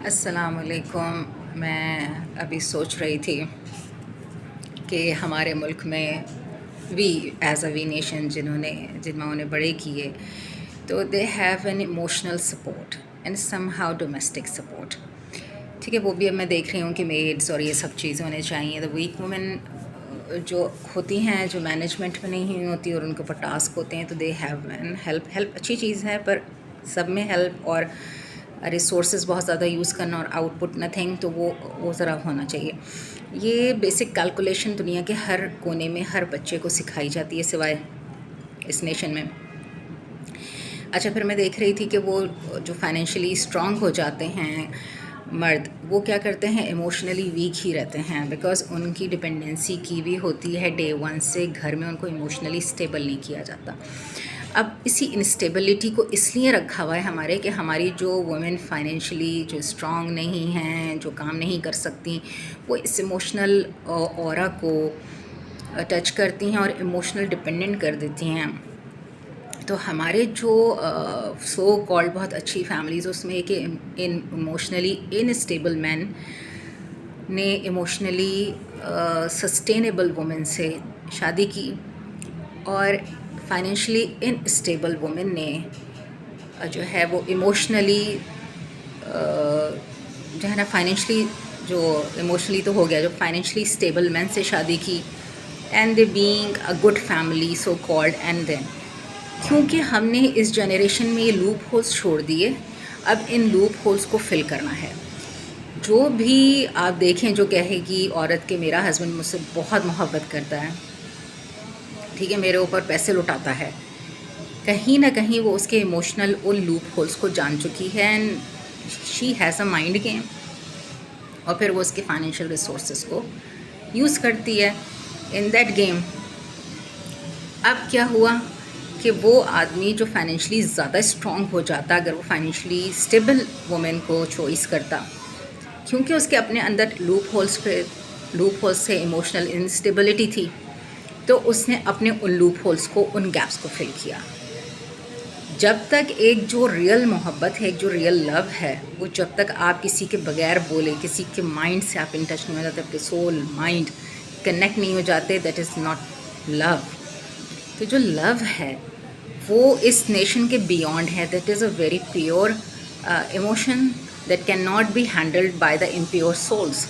السلام علیکم. میں ابھی سوچ رہی تھی کہ ہمارے ملک میں we as a we nation جن ماؤں نے بڑے کیے تو they have an emotional support and some how domestic support. ٹھیک ہے، وہ بھی اب میں دیکھ رہی ہوں کہ میڈس اور یہ سب چیزیں ہونے چاہیے. دا ویک وومن جو ہوتی ہیں، جو مینجمنٹ میں نہیں ہوئی ہوتی اور ان کے اوپر ٹاسک ہوتے ہیں، تو دے ہیو این ہیلپ اچھی چیز ہے، پر سب میں ہیلپ اور ریسورسز بہت زیادہ یوز کرنا اور آؤٹ پٹ نتھنگ، تو وہ ذرا ہونا چاہیے. یہ بیسک کیلکولیشن دنیا کے ہر کونے میں ہر بچے کو سکھائی جاتی ہے سوائے اس نیشن میں. اچھا، پھر میں دیکھ رہی تھی کہ وہ جو فائنینشلی اسٹرانگ ہو جاتے ہیں مرد، وہ کیا کرتے ہیں، ایموشنلی ویک ہی رہتے ہیں، بیکاز ان کی ڈپینڈنسی کی بھی ہوتی ہے ڈے ون سے. گھر میں ان کو ایموشنلی اسٹیبل نہیں کیا جاتا. اب اسی انسٹیبلٹی کو اس لیے رکھا ہوا ہے ہمارے کہ ہماری جو وومن فائنینشلی جو اسٹرانگ نہیں ہیں، جو کام نہیں کر سکتی، وہ اس ایموشنل اورا کو ٹچ کرتی ہیں اور ایموشنل ڈپینڈنٹ کر دیتی ہیں. تو ہمارے جو سو کالڈ بہت اچھی فیملیز، اس میں کہ ایموشنلی انسٹیبل مین نے ایموشنلی سسٹینیبل وومن سے شادی کی، اور فائنینشلی انسٹیبل وومن نے جو ہے وہ ایموشنلی جو ہے نا فائنینشلی جو ایموشنلی تو ہو گیا، جو فائنینشلی اسٹیبل مین سے شادی کی، and they being a good family so called. And then کیونکہ ہم نے اس جنریشن میں یہ لوپ ہولس چھوڑ دیے، اب ان لوپ ہولس کو فل کرنا ہے. جو بھی آپ دیکھیں جو کہے گی عورت کہ میرا ہسبینڈ مجھ سے بہت محبت کرتا ہے، ٹھیک ہے، میرے اوپر پیسے لٹاتا ہے، کہیں نہ کہیں وہ اس کے ایموشنل ان لوپ ہولس کو جان چکی ہے، and she has a mind game, اور پھر وہ اس کے فائنینشیل ریسورسز کو یوز کرتی ہے ان دیٹ گیم. اب کیا ہوا کہ وہ آدمی جو فائنینشلی زیادہ اسٹرانگ ہو جاتا، اگر وہ فائنینشلی اسٹیبل وومن کو چوائس کرتا، کیونکہ اس کے اپنے اندر لوپ ہولس سے ایموشنل انسٹیبلٹی تھی، تو اس نے اپنے ان لوپ ہولس کو، ان گیپس کو فل کیا. جب تک ایک جو ریئل محبت ہے، ایک جو ریئل لو ہے، وہ جب تک آپ کسی کے بغیر بولے، کسی کے مائنڈ سے آپ ان ٹچ نہیں ہو جاتے، آپ کے سول مائنڈ کنیکٹ نہیں ہو جاتے، دیٹ از ناٹ لو. تو جو لو ہے وہ اس نیشن کے بیونڈ ہے. That is a very pure emotion that can not be handled by the impure souls.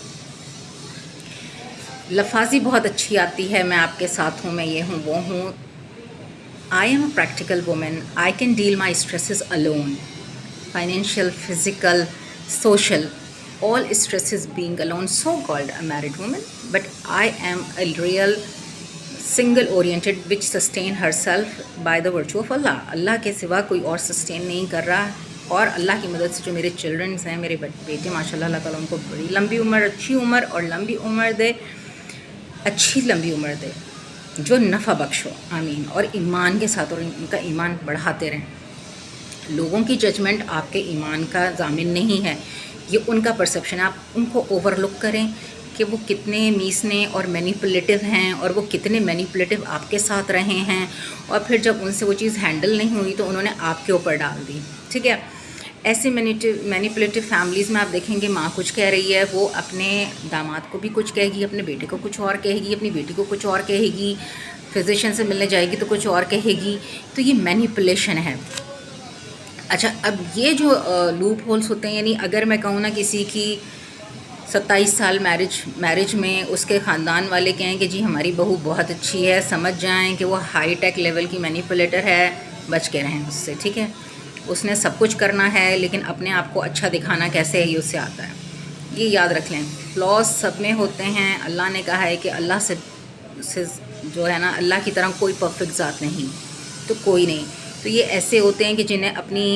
لفاظی بہت اچھی آتی ہے، میں آپ کے ساتھ ہوں، میں یہ ہوں وہ ہوں. I am a practical woman. I can deal my stresses alone. Financial, physical, social, all stresses being alone, so-called a married woman. But I am a real single-oriented which sustain herself by the virtue of Allah. اللہ کے سوا کوئی اور sustain نہیں کر رہا، اور اللہ کی مدد سے جو میرے چلڈرنس ہیں، میرے بیٹے ماشاء اللہ، اللہ تعالیٰ ان کو بڑی لمبی عمر، اچھی عمر اور لمبی عمر دے، اچھی لمبی عمر دے جو نفع بخش ہو، آمین. اور ایمان کے ساتھ، اور ان کا ایمان بڑھاتے رہیں. لوگوں کی ججمنٹ آپ کے ایمان کا ضامن نہیں ہے، یہ ان کا پرسیپشن ہے. آپ ان کو اوور لک کریں کہ وہ کتنے میسنے اور مینیپولیٹو ہیں، اور وہ کتنے مینیپولیٹو آپ کے ساتھ رہے ہیں، اور پھر جب ان سے وہ چیز ہینڈل نہیں ہوئی تو انہوں نے آپ کے اوپر ڈال دی. ٹھیک ہے، ایسے مینیپولیٹو فیملیز میں آپ دیکھیں گے ماں کچھ کہہ رہی ہے، وہ اپنے داماد کو بھی کچھ کہے گی، اپنے بیٹے کو کچھ اور کہے گی، اپنی بیٹی کو کچھ اور کہے گی، فزیشین سے ملنے جائے گی تو کچھ اور کہے گی. تو یہ مینیپولیشن ہے. اچھا، اب یہ جو لوپ ہولس ہوتے ہیں، یعنی اگر میں کہوں نا کسی کی 27 سال میرج میں اس کے خاندان والے کہیں کہ جی ہماری بہو بہت اچھی ہے، سمجھ جائیں کہ وہ ہائی ٹیک لیول کی مینیپولیٹر ہے، بچ کے رہیں اس سے. ٹھیک ہے، اس نے سب کچھ کرنا ہے، لیکن اپنے آپ کو اچھا دکھانا کیسے ہے یہ اس سے آتا ہے. یہ یاد رکھ لیں، فلاز سب میں ہوتے ہیں. اللہ نے کہا ہے کہ اللہ سے جو ہے نا، اللہ کی طرح کوئی پرفیکٹ ذات نہیں، تو کوئی نہیں. تو یہ ایسے ہوتے ہیں کہ جنہیں اپنی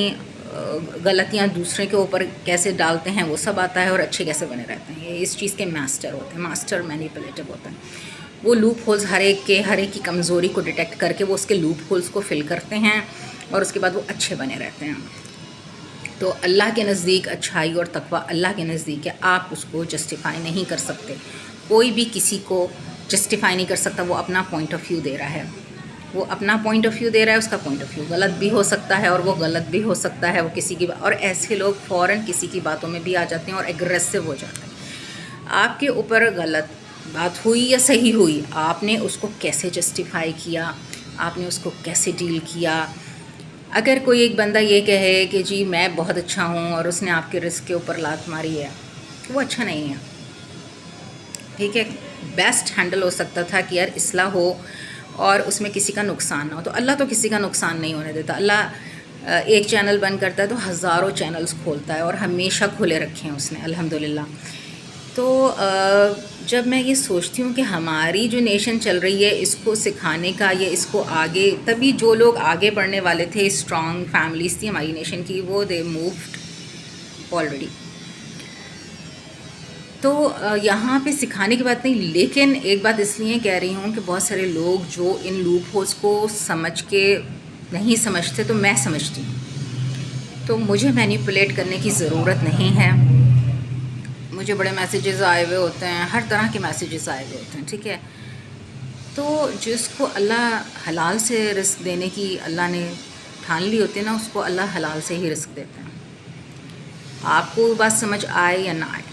غلطیاں دوسرے کے اوپر کیسے ڈالتے ہیں وہ سب آتا ہے، اور اچھے کیسے بنے رہتے ہیں. یہ اس چیز کے ماسٹر ہوتے ہیں، ماسٹر مینیپولیٹو ہوتے ہیں. وہ لوپ ہولز ہر ایک کی کمزوری کو ڈیٹیکٹ کر کے وہ اس کے لوپ ہولز کو فل کرتے ہیں، اور اس کے بعد وہ اچھے بنے رہتے ہیں. تو اللہ کے نزدیک اچھائی اور تقوی اللہ کے نزدیک ہے، آپ اس کو جسٹیفائی نہیں کر سکتے. کوئی بھی کسی کو جسٹیفائی نہیں کر سکتا، وہ اپنا پوائنٹ آف ویو دے رہا ہے. وہ اپنا پوائنٹ آف ویو دے رہا ہے، اس کا پوائنٹ آف ویو غلط بھی ہو سکتا ہے اور وہ غلط بھی ہو سکتا ہے، وہ کسی کی اور ایسے لوگ فوراً کسی کی باتوں میں بھی آ جاتے ہیں اور ایگریسو ہو جاتے ہیں. آپ کے اوپر غلط بات ہوئی یا صحیح ہوئی، آپ نے اس کو کیسے جسٹیفائی کیا، آپ نے اس کو کیسے ڈیل کیا. اگر کوئی ایک بندہ یہ کہے کہ جی میں بہت اچھا ہوں اور اس نے آپ کے رزق کے اوپر لات ماری ہے، وہ اچھا نہیں ہے. ٹھیک ہے، بیسٹ ہینڈل ہو سکتا تھا کہ یار اصلاح ہو اور اس میں کسی کا نقصان نہ ہو. تو اللہ تو کسی کا نقصان نہیں ہونے دیتا. اللہ ایک چینل بند کرتا ہے تو ہزاروں چینلز کھولتا ہے، اور ہمیشہ کھلے رکھے ہیں اس نے الحمدللہ. تو جب میں یہ سوچتی ہوں کہ ہماری جو نیشن چل رہی ہے اس کو سکھانے کا یا اس کو آگے، تبھی جو لوگ آگے بڑھنے والے تھے، اسٹرانگ فیملیز تھی ہماری نیشن کی، وہ دے مووڈ آلریڈی. تو یہاں پہ سکھانے کی بات نہیں، لیکن ایک بات اس لیے کہہ رہی ہوں کہ بہت سارے لوگ جو ان لوپ ہولز کو سمجھ کے نہیں سمجھتے، تو میں سمجھتی ہوں. تو مجھے مینیپولیٹ کرنے کی ضرورت نہیں ہے. مجھے بڑے میسیجز آئے ہوئے ہوتے ہیں، ہر طرح کے میسیجز آئے ہوئے ہوتے ہیں. ٹھیک ہے، تو جس کو اللہ حلال سے رزق دینے کی اللہ نے ٹھان لی ہوتی ہے نا، اس کو اللہ حلال سے ہی رزق دیتے ہیں. آپ کو بات سمجھ آئے یا نہ آئے،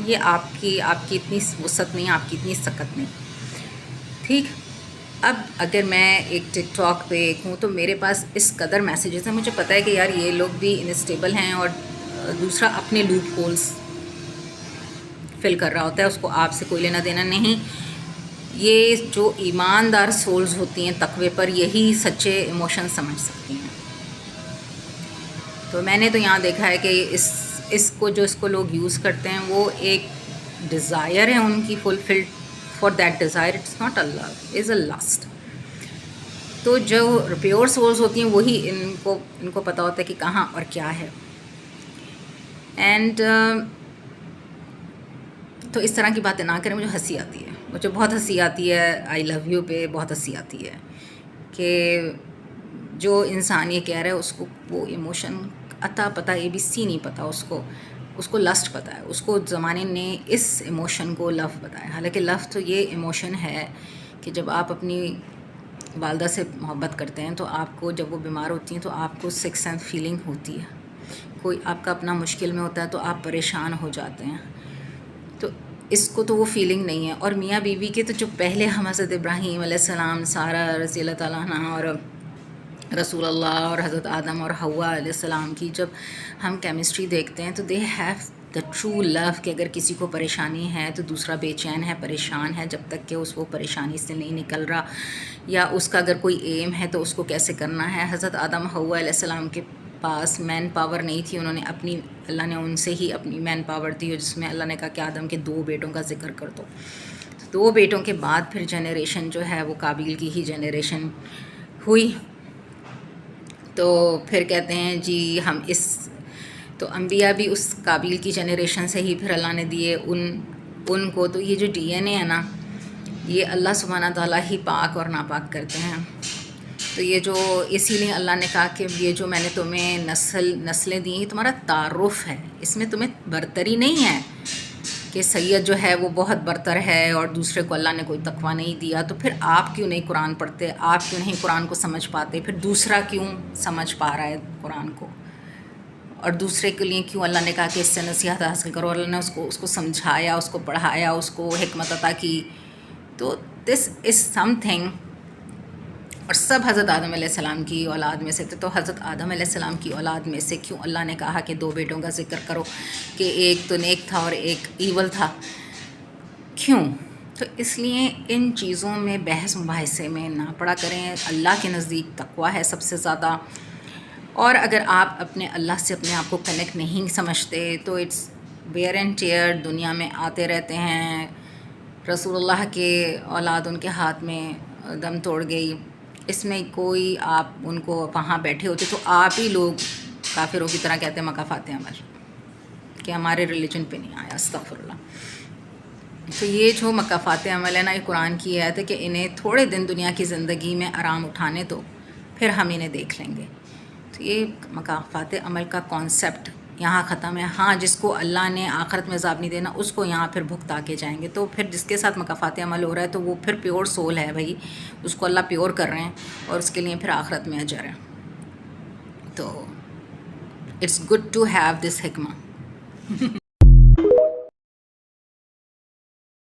یہ آپ کی اتنی وسعت نہیں، آپ کی اتنی سکت نہیں. ٹھیک. اب اگر میں ایک ٹک ٹاک پہ ایک ہوں تو میرے پاس اس قدر میسیجز ہیں، مجھے پتہ ہے کہ یار یہ لوگ بھی انسٹیبل ہیں، اور دوسرا اپنے لوپ ہولز فل کر رہا ہوتا ہے، اس کو آپ سے کوئی لینا دینا نہیں. یہ جو ایماندار سولز ہوتی ہیں تقوی پر، یہی سچے ایموشن سمجھ سکتی ہیں. تو میں نے تو یہاں دیکھا ہے کہ اس کو لوگ یوز کرتے ہیں، وہ ایک ڈیزائر ہے ان کی fulfilled. For that desire it's not a love, is a lust. تو جو پیور سولز ہوتی ہیں وہی ان کو پتہ ہوتا ہے کہ کہاں اور کیا ہے. اینڈ تو اس طرح کی باتیں نہ کریں. مجھے ہنسی آتی ہے، مجھے بہت ہنسی آتی ہے. آئی لو یو پہ بہت ہنسی آتی ہے کہ جو انسان یہ کہہ رہا ہے اس کو وہ ایموشن عطا پتہ اے بی سی نہیں پتہ، اس کو لسٹ پتہ ہے. اس کو زمانے نے اس ایموشن کو لو بتایا. حالانکہ لو تو یہ ایموشن ہے کہ جب آپ اپنی والدہ سے محبت کرتے ہیں تو آپ کو جب وہ بیمار ہوتی ہیں تو آپ کو سکس سینس فیلنگ ہوتی ہے. کوئی آپ کا اپنا مشکل میں ہوتا ہے تو آپ پریشان ہو جاتے ہیں. تو اس کو تو وہ فیلنگ نہیں ہے. اور میاں بیوی کے تو جو پہلے ہم حضرت ابراہیم علیہ السلام، سارہ رضی اللہ تعالیٰ عنہ، اور رسول اللہ، اور حضرت آدم اور حوا علیہ السلام کی جب ہم کیمسٹری دیکھتے ہیں تو they have the true love, کہ اگر کسی کو پریشانی ہے تو دوسرا بے چین ہے، پریشان ہے، جب تک کہ اس وہ پریشانی سے نہیں نکل رہا، یا اس کا اگر کوئی ایم ہے تو اس کو کیسے کرنا ہے. حضرت آدم حوا علیہ السلام کے پاس مین پاور نہیں تھی، انہوں نے اللہ نے ان سے ہی اپنی مین پاور دی، جس میں اللہ نے کہا کہ آدم کے 2 بیٹوں کا ذکر کر دو. 2 بیٹوں کے بعد پھر جنریشن جو ہے وہ قابیل کی ہی جنریشن ہوئی. تو پھر کہتے ہیں جی ہم تو انبیاء بھی اس قابیل کی جنریشن سے ہی پھر اللہ نے دیے ان کو. تو یہ جو ڈی این اے ہے نا، یہ اللہ سبحانہ تعالیٰ ہی پاک اور ناپاک کرتے ہیں. تو یہ جو اسی لیے اللہ نے کہا کہ یہ جو میں نے تمہیں نسلیں دی ہیں تمہارا تعارف ہے، اس میں تمہیں برتری نہیں ہے کہ سید جو ہے وہ بہت برتر ہے اور دوسرے کو اللہ نے کوئی تقویٰ نہیں دیا. تو پھر آپ کیوں نہیں قرآن پڑھتے، آپ کیوں نہیں قرآن کو سمجھ پاتے، پھر دوسرا کیوں سمجھ پا رہا ہے قرآن کو، اور دوسرے کے لیے کیوں اللہ نے کہا کہ اس سے نصیحت حاصل کرو. اللہ نے اس کو سمجھایا، اس کو پڑھایا، اس کو حکمت عطا کی. تو دس از سم تھنگ. اور سب حضرت آدم علیہ السلام کی اولاد میں سے تھے. تو حضرت آدم علیہ السلام کی اولاد میں سے کیوں اللہ نے کہا کہ 2 بیٹوں کا ذکر کرو، کہ ایک تو نیک تھا اور ایک ایول تھا؟ کیوں؟ تو اس لیے ان چیزوں میں بحث مباحثے میں نہ پڑا کریں. اللہ کے نزدیک تقویٰ ہے سب سے زیادہ. اور اگر آپ اپنے اللہ سے اپنے آپ کو کنیکٹ نہیں سمجھتے تو اٹس ویئر اینڈ ٹیئر، دنیا میں آتے رہتے ہیں. رسول اللہ کے اولاد ان کے ہاتھ میں دم توڑ گئی. اس میں کوئی آپ ان کو وہاں بیٹھے ہوتے تو آپ ہی لوگ کافروں کی طرح کہتے ہیں مکافات عمل، کہ ہمارے ریلیجن پہ نہیں آیا. استغفر اللہ. تو یہ جو مکافات عمل ہے نا، یہ قرآن کی آیت ہے کہ انہیں تھوڑے دن دنیا کی زندگی میں آرام اٹھانے دو، پھر ہم انہیں دیکھ لیں گے. تو یہ مکافات عمل کا کانسیپٹ یہاں ختم ہے. ہاں جس کو اللہ نے آخرت میں عذاب نہیں دینا اس کو یہاں پھر بھگتا کے جائیں گے. تو پھر جس کے ساتھ مکافات عمل ہو رہا ہے تو وہ پھر پیور سول ہے بھائی, اس کو اللہ پیور کر رہے ہیں اور اس کے لیے پھر آخرت میں اجر ہے. تو it's good to have this حکمہ.